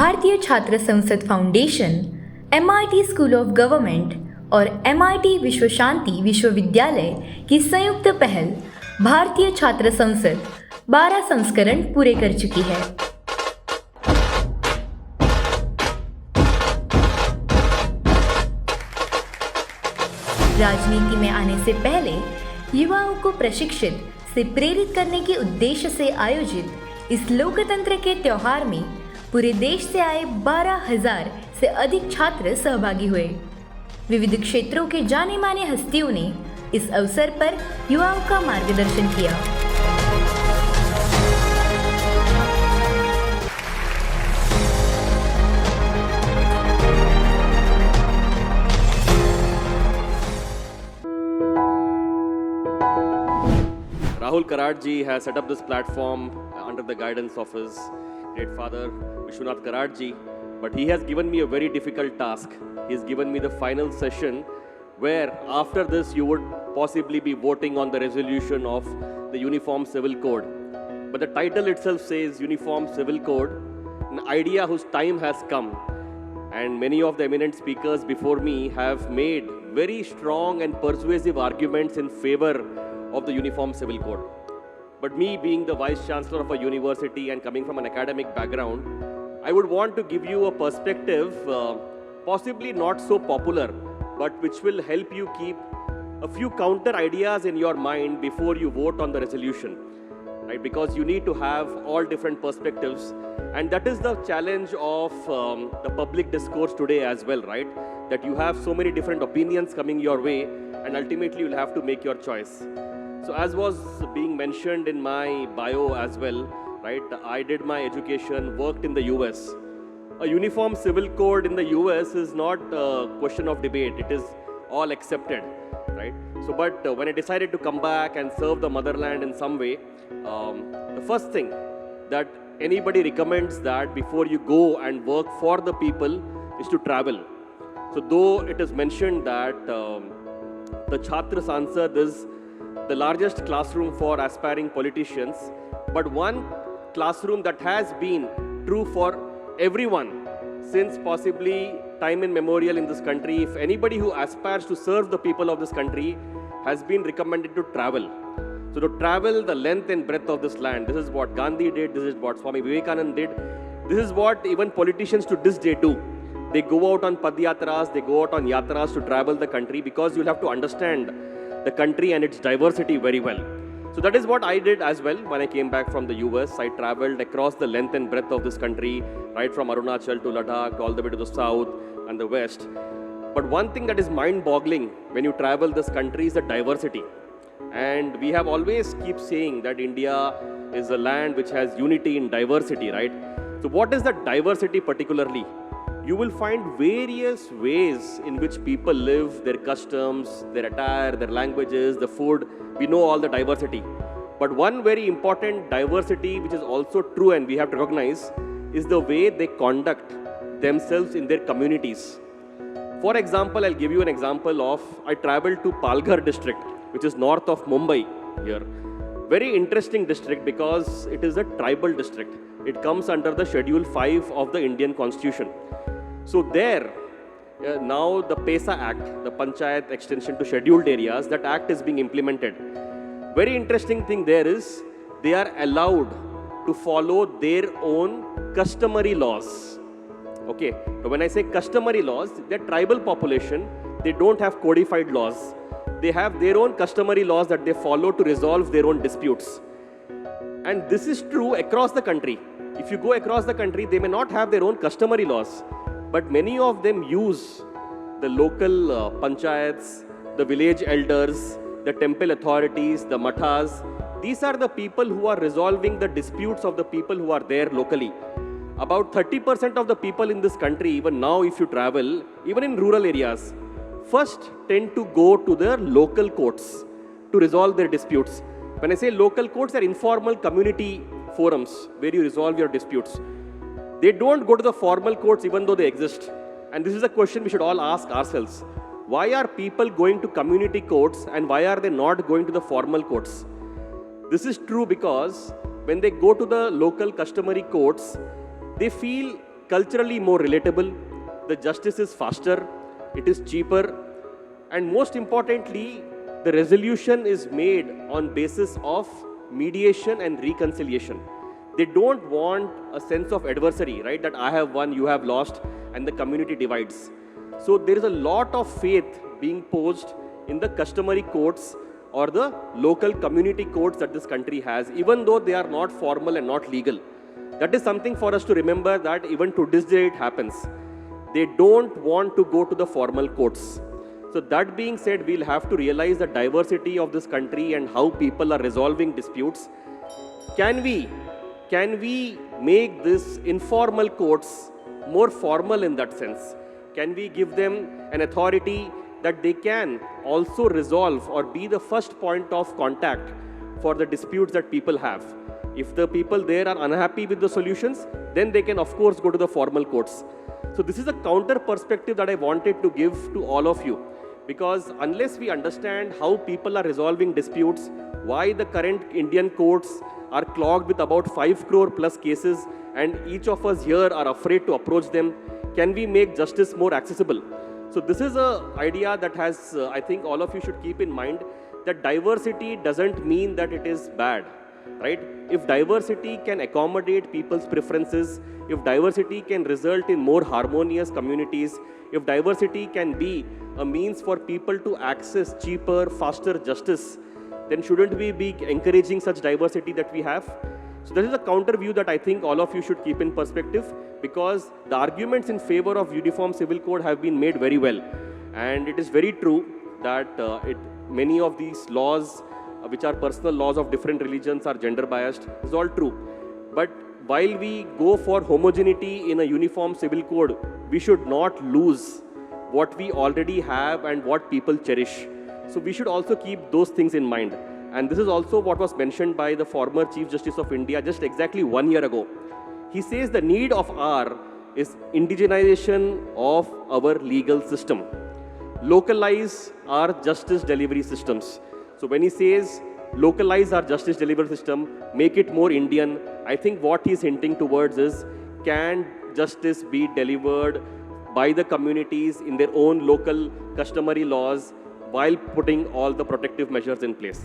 भारतीय छात्र संसद foundation, MIT school of government और एमआईटी विश्व शांति विश्वविद्यालय की संयुक्त पहल भारतीय छात्र संसद 12 संस्करण पूरे कर चुकी है। राजनीति में आने से पहले युवाओं को प्रशिक्षित से प्रेरित करने के उद्देश्य से आयोजित इस लोकतंत्र के त्योहार में पूरे देश से आए 12,000 से अधिक छात्र सहभागी हुए। विविध क्षेत्रों के जाने माने हस्तियों ने इस अवसर पर युवाओं का मार्गदर्शन किया। Rahul Karadji has set up this platform under the guidance of his great father, Vishwanath Karadji. But he has given me a very difficult task. He has given me the final session where after this you would possibly be voting on the resolution of the Uniform Civil Code. But the title itself says Uniform Civil Code, an idea whose time has come. And many of the eminent speakers before me have made very strong and persuasive arguments in favor of the Uniform Civil Code. But me being the Vice Chancellor of a university and coming from an academic background, I would want to give you a perspective, possibly not so popular, but which will help you keep a few counter ideas in your mind before you vote on the resolution, right? Because you need to have all different perspectives, and that is the challenge of the public discourse today as well, right? That you have so many different opinions coming your way, and ultimately you'll have to make your choice. So as was being mentioned in my bio as well, right? I did my education, worked in the US. A uniform civil code in the US is not a question of debate. It is all accepted, right? So, but when I decided to come back and serve the motherland in some way, the first thing that anybody recommends that before you go and work for the people is to travel. So though it is mentioned that the Chhatra Sansad is the largest classroom for aspiring politicians, but one classroom that has been true for everyone since possibly time immemorial in this country. If anybody who aspires to serve the people of this country has been recommended to travel. So to travel the length and breadth of this land, this is what Gandhi did, this is what Swami Vivekananda did, this is what even politicians to this day do. They go out on padyatras, they go out on yatras to travel the country, because you'll have to understand the country and its diversity very well. So that is what I did as well when I came back from the US. I traveled across the length and breadth of this country, right from Arunachal to Ladakh, all the way to the south and the west. But one thing that is mind-boggling when you travel this country is the diversity. And we have always keep saying that India is a land which has unity in diversity, right? So what is that diversity particularly? You will find various ways in which people live, their customs, their attire, their languages, the food. We know all the diversity. But one very important diversity which is also true and we have to recognize is the way they conduct themselves in their communities. For example, I'll give you an example of, I traveled to Palghar district, which is north of Mumbai here. Very interesting district because it is a tribal district. It comes under the Schedule 5 of the Indian Constitution. So there, now the PESA Act, the Panchayat Extension to Scheduled Areas, that act is being implemented. Very interesting thing there is, they are allowed to follow their own customary laws. Okay, so when I say customary laws, they're tribal population, they don't have codified laws. They have their own customary laws that they follow to resolve their own disputes. And this is true across the country. If you go across the country, they may not have their own customary laws, but many of them use the local panchayats, the village elders, the temple authorities, the mathas. These are the people who are resolving the disputes of the people who are there locally. About 30% of the people in this country, even now if you travel, even in rural areas, first tend to go to their local courts to resolve their disputes. When I say local courts, they're informal community forums where you resolve your disputes. They don't go to the formal courts even though they exist. And this is a question we should all ask ourselves. Why are people going to community courts and why are they not going to the formal courts? This is true because when they go to the local customary courts, they feel culturally more relatable, the justice is faster, it is cheaper, and most importantly, the resolution is made on basis of mediation and reconciliation. They don't want a sense of adversary, right? That I have won, you have lost, and the community divides. So there is a lot of faith being posed in the customary courts or the local community courts that this country has, even though they are not formal and not legal. That is something for us to remember, that even to this day it happens. They don't want to go to the formal courts. So that being said, we'll have to realize the diversity of this country and how people are resolving disputes. Can we make this informal courts more formal in that sense? Can we give them an authority that they can also resolve or be the first point of contact for the disputes that people have? If the people there are unhappy with the solutions, then they can of course go to the formal courts. So this is a counter perspective that I wanted to give to all of you, because unless we understand how people are resolving disputes, why the current Indian courts are clogged with about 5 crore plus cases and each of us here are afraid to approach them, can we make justice more accessible? So this is an idea that has, I think all of you should keep in mind, that diversity doesn't mean that it is bad, right? If diversity can accommodate people's preferences, if diversity can result in more harmonious communities, if diversity can be a means for people to access cheaper, faster justice, then shouldn't we be encouraging such diversity that we have? So this is a counter view that I think all of you should keep in perspective, because the arguments in favor of uniform civil code have been made very well. And it is very true that many of these laws, which are personal laws of different religions, are gender biased. It's all true. But while we go for homogeneity in a uniform civil code, we should not lose what we already have and what people cherish. So we should also keep those things in mind. And this is also what was mentioned by the former Chief Justice of India just exactly 1 year ago. He says the need of hour is indigenization of our legal system. Localize our justice delivery systems. So when he says localize our justice delivery system, make it more Indian, I think what he's hinting towards is, can justice be delivered by the communities in their own local customary laws while putting all the protective measures in place?